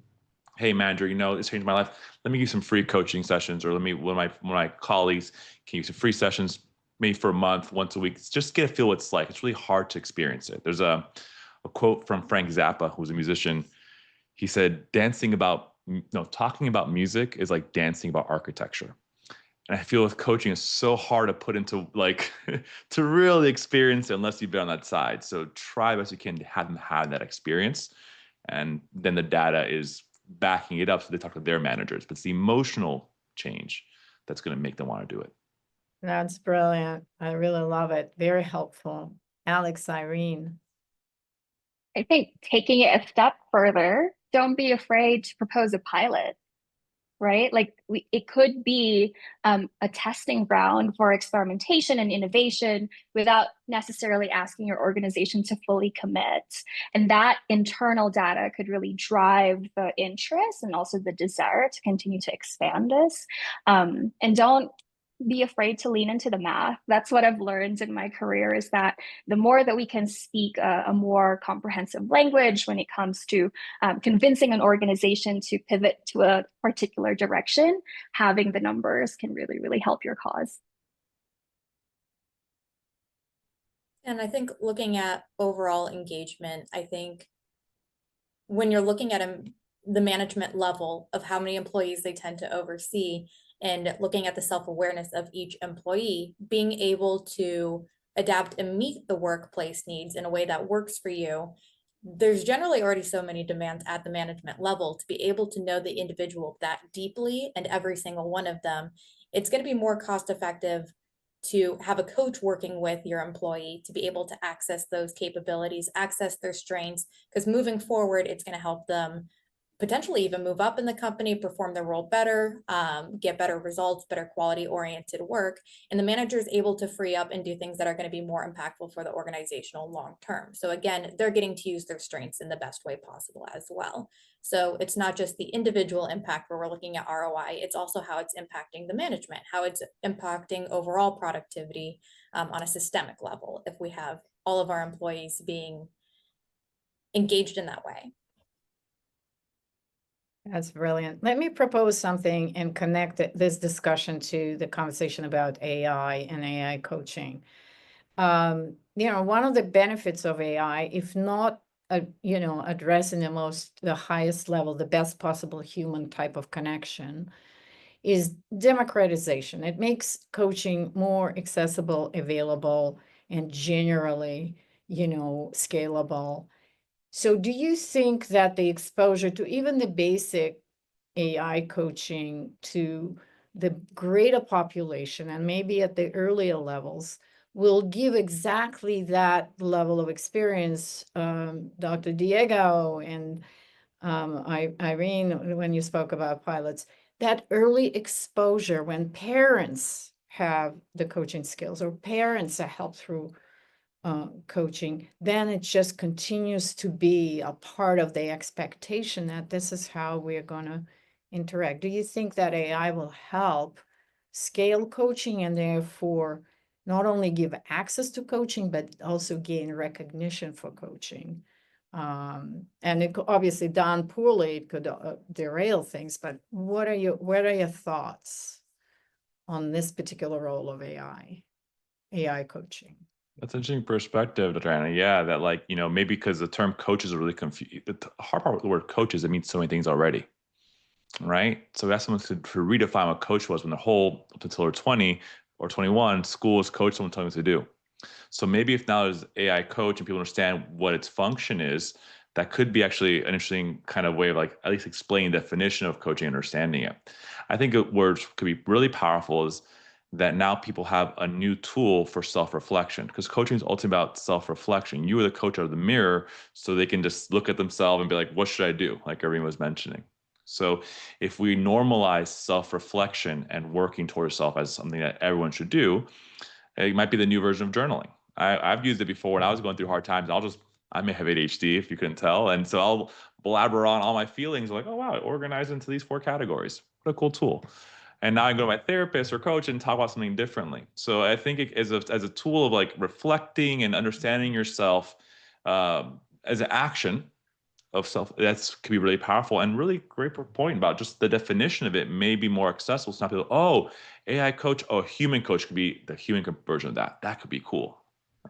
hey, manager, this changed my life. Let me give you some free coaching sessions, or one of my colleagues can give you some free sessions, maybe for a month, once a week. Just get a feel what it's like. It's really hard to experience it. There's a quote from Frank Zappa, who's a musician. He said, talking about music is like dancing about architecture. And I feel with coaching, it's so hard to put into to really experience it unless you've been on that side. So try best you can to have them have that experience. And then the data is backing it up. So they talk to their managers, but it's the emotional change that's going to make them want to do it.
That's brilliant. I really love it. Very helpful. Alex, Irene.
I think taking it a step further, don't be afraid to propose a pilot, right? Like it could be a testing ground for experimentation and innovation without necessarily asking your organization to fully commit. And that internal data could really drive the interest and also the desire to continue to expand this. And don't be afraid to lean into the math. That's what I've learned in my career, is that the more that we can speak a more comprehensive language when it comes to convincing an organization to pivot to a particular direction, having the numbers can really, really help your cause.
And I think looking at overall engagement, I think when you're looking at the management level of how many employees they tend to oversee, and looking at the self-awareness of each employee, being able to adapt and meet the workplace needs in a way that works for you, there's generally already so many demands at the management level to be able to know the individual that deeply and every single one of them. It's going to be more cost effective to have a coach working with your employee to be able to access those capabilities, access their strengths, because moving forward, it's going to help them potentially even move up in the company, perform their role better, get better results, better quality oriented work. And the manager is able to free up and do things that are going to be more impactful for the organizational long term. So again, they're getting to use their strengths in the best way possible as well. So it's not just the individual impact where we're looking at ROI, it's also how it's impacting the management, how it's impacting overall productivity on a systemic level, if we have all of our employees being engaged in that way.
That's brilliant. Let me propose something and connect this discussion to the conversation about AI and AI coaching. One of the benefits of AI, if not, addressing the highest level, the best possible human type of connection, is democratization. It makes coaching more accessible, available, and generally, scalable. So do you think that the exposure to even the basic AI coaching to the greater population, and maybe at the earlier levels, will give exactly that level of experience. Dr. Diego and Irene, when you spoke about pilots, that early exposure when parents have the coaching skills or parents are helped through coaching, then it just continues to be a part of the expectation that this is how we're going to interact. Do you think that AI will help scale coaching and therefore not only give access to coaching, but also gain recognition for coaching? And it obviously done poorly, it could derail things, but what are your thoughts on this particular role of AI coaching?
That's an interesting perspective, Diana. Yeah, that like, maybe because the term coaches are really confused. The hard part with the word coaches, it means so many things already, right? So we asked someone to redefine what coach was when the whole, up until they're 20 or 21, schools coach someone telling them to do. So maybe if now there's AI coach and people understand what its function is, that could be actually an interesting kind of way of like at least explaining the definition of coaching and understanding it. I think a word could be really powerful is that now people have a new tool for self-reflection, because coaching is ultimately about self-reflection. You are the coach out of the mirror, so they can just look at themselves and be like, what should I do? Like Irene was mentioning. So if we normalize self-reflection and working towards yourself as something that everyone should do, it might be the new version of journaling. I've used it before when I was going through hard times. I may have ADHD if you couldn't tell. And so I'll blabber on all my feelings like, oh, wow, it organized into these 4 categories. What a cool tool. And now I go to my therapist or coach and talk about something differently. So I think it, as a tool of like reflecting and understanding yourself as an action of self, that's can be really powerful and really great point about just the definition of it may be more accessible. So not people, oh, AI coach, oh, human coach could be the human version of that. That could be cool.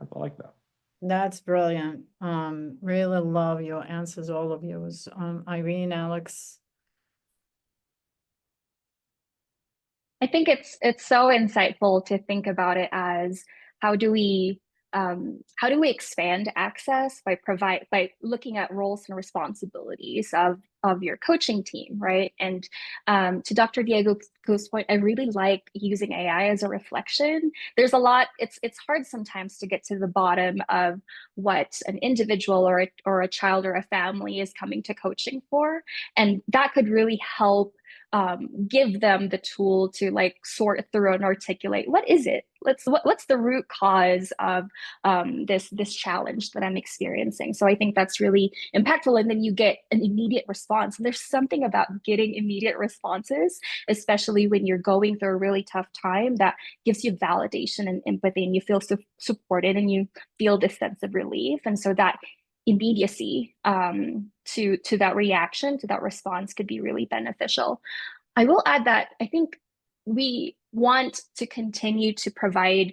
I like that.
That's brilliant. Really love your answers, all of you. Irene, Alex.
I think it's so insightful to think about it as how do we expand access by looking at roles and responsibilities of your coaching team, right? And to Dr. Diego's point, I really like using AI as a reflection. There's a lot. It's hard sometimes to get to the bottom of what an individual or a child or a family is coming to coaching for, and that could really help give them the tool to like sort through and articulate what is it. What's the root cause of this challenge that I'm experiencing. So I think that's really impactful, and then you get an immediate response. And there's something about getting immediate responses, especially when you're going through a really tough time, that gives you validation and empathy, and you feel supported, and you feel this sense of relief. And so that immediacy to that reaction, to that response, could be really beneficial. I will add that I think we want to continue to provide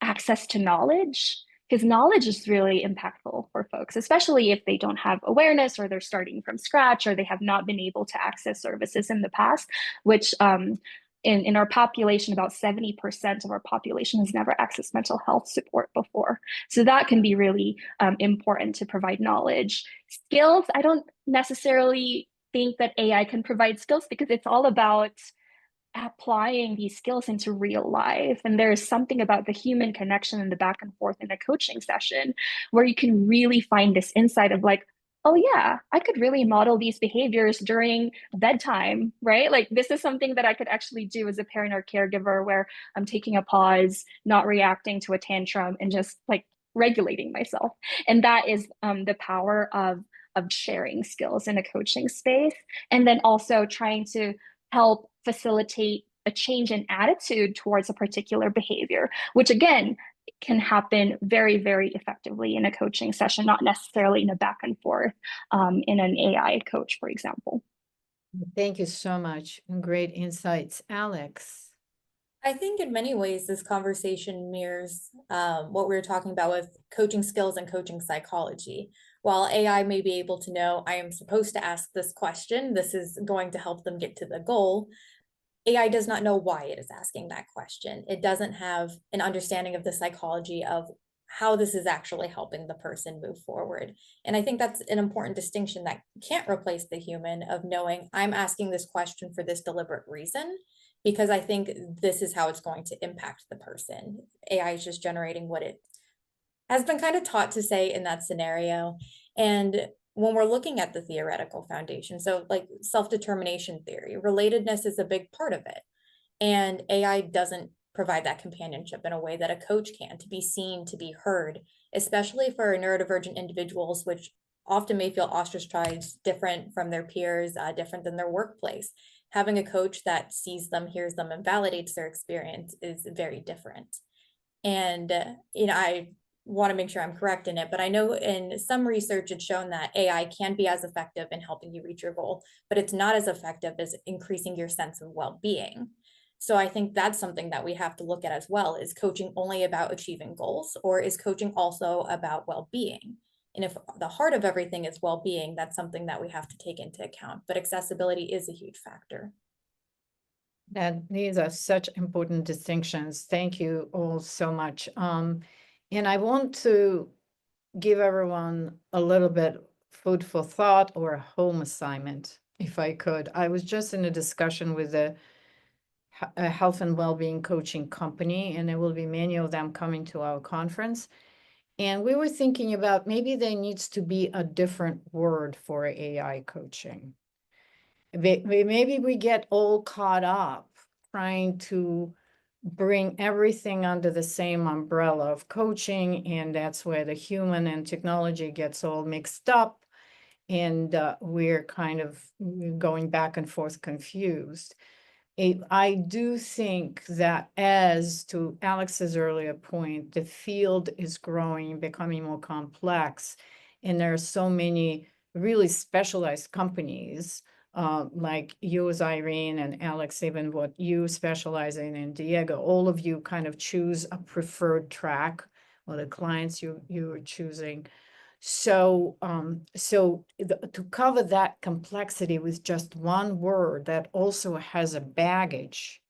access to knowledge, because knowledge is really impactful for folks, especially if they don't have awareness, or they're starting from scratch, or they have not been able to access services in the past, which in our population, about 70% of our population has never accessed mental health support before. So that can be really important to provide knowledge. Skills, I don't necessarily think that AI can provide skills, because it's all about applying these skills into real life. And there's something about the human connection and the back and forth in a coaching session where you can really find this insight of like, oh yeah, I could really model these behaviors during bedtime, right? Like this is something that I could actually do as a parent or caregiver, where I'm taking a pause, not reacting to a tantrum, and just like regulating myself. And that is the power of sharing skills in a coaching space. And then also trying to help facilitate a change in attitude towards a particular behavior, which again can happen very, very effectively in a coaching session, not necessarily in a back and forth in an AI coach, for example.
Thank you so much. Great insights. Alex.
I think in many ways, this conversation mirrors what we were talking about with coaching skills and coaching psychology. While AI may be able to know, I am supposed to ask this question, this is going to help them get to the goal, AI does not know why it is asking that question. It doesn't have an understanding of the psychology of how this is actually helping the person move forward. And I think that's an important distinction that can't replace the human of knowing I'm asking this question for this deliberate reason, because I think this is how it's going to impact the person. AI is just generating what it has been kind of taught to say in that scenario. And when we're looking at the theoretical foundation, so like self-determination theory, relatedness is a big part of it. And AI doesn't provide that companionship in a way that a coach can, to be seen, to be heard, especially for neurodivergent individuals, which often may feel ostracized, different from their peers, different than their workplace. Having a coach that sees them, hears them, and validates their experience is very different. And, I want to make sure I'm correct in it, but I know in some research it's shown that AI can be as effective in helping you reach your goal, but it's not as effective as increasing your sense of well-being. So I think that's something that we have to look at as well. Is coaching only about achieving goals, or is coaching also about well-being? And if the heart of everything is well-being, that's something that we have to take into account. But accessibility is a huge factor.
And these are such important distinctions. Thank you all so much. And I want to give everyone a little bit food for thought or a home assignment, if I could. I was just in a discussion with a health and well-being coaching company, and there will be many of them coming to our conference. And we were thinking about maybe there needs to be a different word for AI coaching. Maybe we get all caught up trying to bring everything under the same umbrella of coaching, and that's where the human and technology gets all mixed up, and we're kind of going back and forth confused. I do think that, as to Alex's earlier point, the field is growing, becoming more complex, and there are so many really specialized companies like you, as Irene, and Alex, even what you specialize in, and Diego, all of you kind of choose a preferred track, or the clients you are choosing. So, to cover that complexity with just one word that also has a baggage,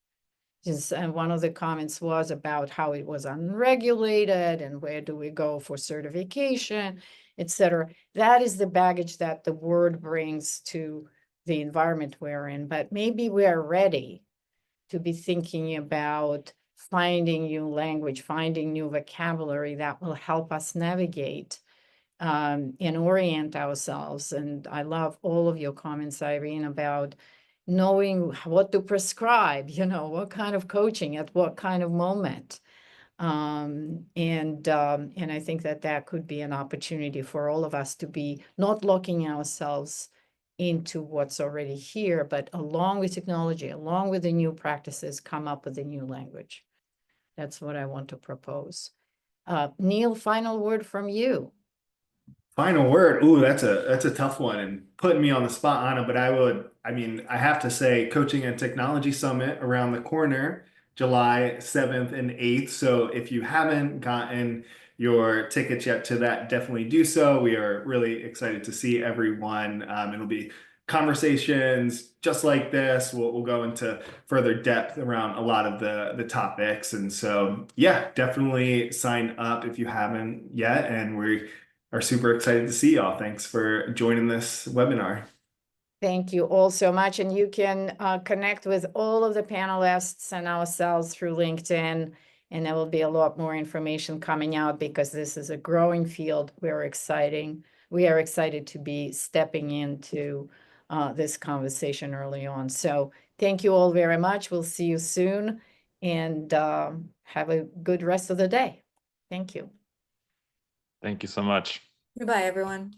and one of the comments was about how it was unregulated and where do we go for certification, etc. That is the baggage that the word brings to the environment we're in. But maybe we are ready to be thinking about finding new language, finding new vocabulary that will help us navigate and orient ourselves. And I love all of your comments, Irene, about knowing what to prescribe, what kind of coaching at what kind of moment. And I think that could be an opportunity for all of us to be not locking ourselves into what's already here, but along with technology, along with the new practices, come up with a new language. That's what I want to propose. Neil, final word from you.
Final word. Ooh, that's a tough one and putting me on the spot, Anna, but I have to say Coaching and Technology Summit around the corner, July 7th and 8th. So if you haven't gotten your tickets yet to that, definitely do so. We are really excited to see everyone. It'll be conversations just like this. We'll go into further depth around a lot of the topics. And so, yeah, definitely sign up if you haven't yet. And we are super excited to see y'all. Thanks for joining this webinar.
Thank you all so much. And you can connect with all of the panelists and ourselves through LinkedIn, and there will be a lot more information coming out because this is a growing field. We are excited to be stepping into this conversation early on. So thank you all very much. We'll see you soon, and have a good rest of the day. Thank you.
Thank you so much.
Goodbye, everyone.